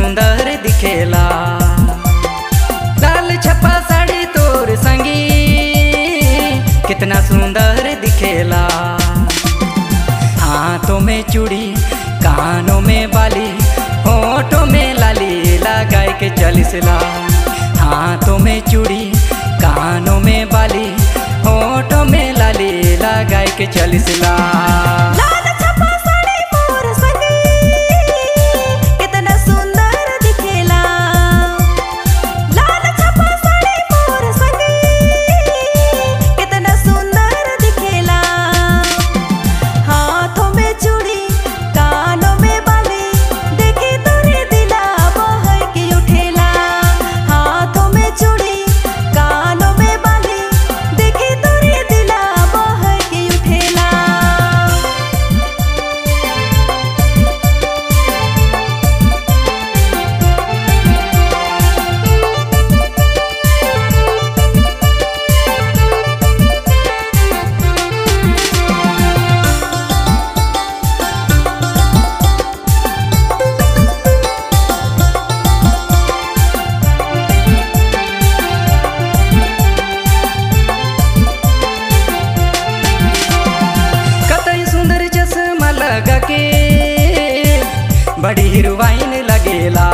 सुंदर दिखेला। लाल छपा साड़ी तोर संगी कितना सुंदर दिखेला। हाथों में चूड़ी कानों में बाली होठों में लाली लगाए के चलिसला। हाथों में चूड़ी कानों में बाली होठों में लाली लगाए के चलिसला। बड़ी हीरोइन लगेला।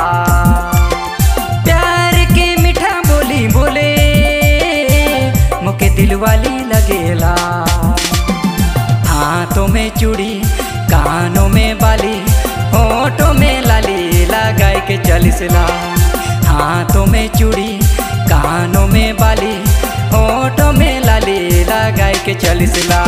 प्यार के मीठा बोली बोले मुके दिल वाली लगेला। हाथों में चूड़ी कानों में बाली होठों में लाली लगाए के चलिसला। हाथों में चूड़ी कानों में बाली होठों में लाली लगाए के चलिसला।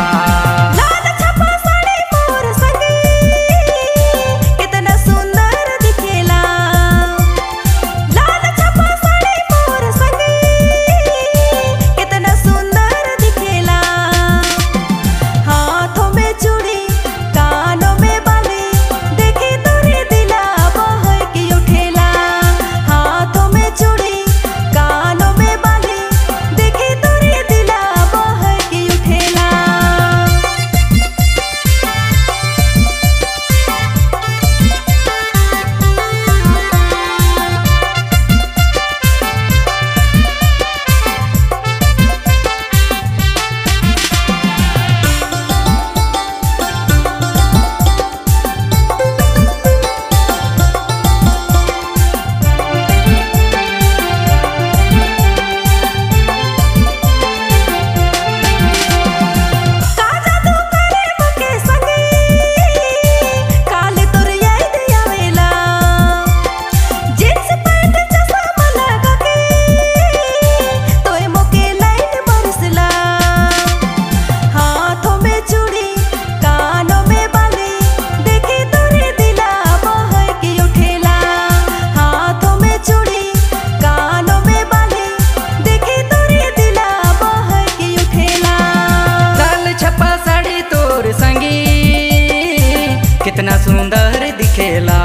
कितना सुंदर दिखेला।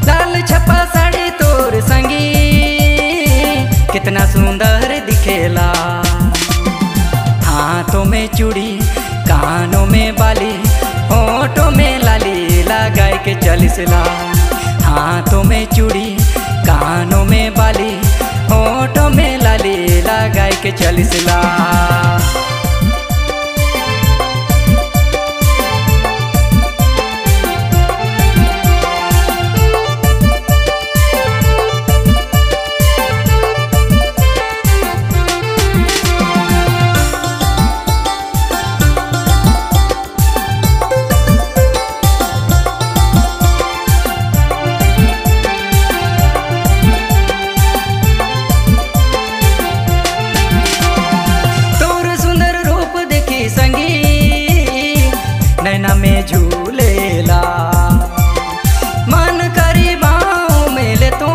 लाल छपा साड़ी तोर संगी कितना सुंदर दिखेला। हाथों में चूड़ी कानों में बाली होठों में लाली लगाए के चलिसला। हाथों में चूड़ी कानों में बाली होठों में लाली लगाए के चलिसला। नैना में झूलेला मन करी बाहों में ले तो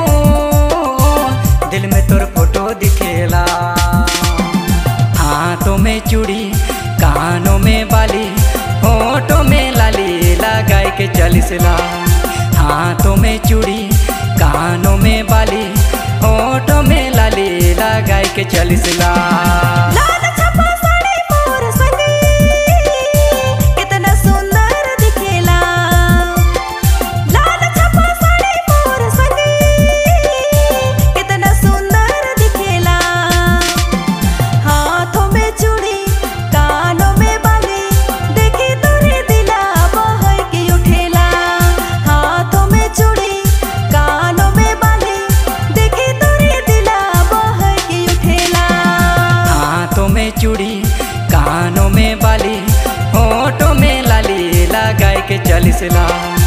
दिल में तोर फोटो दिखेला। हाथों में चूड़ी कानों में बाली होठों में लाली लगाए के चलिसला। हाथों में चूड़ी कानों में बाली होठों में लाली लगाए के चलिसला। कितना सुंदर दिखेला। लाल छपा साड़ी मोर चलिसला।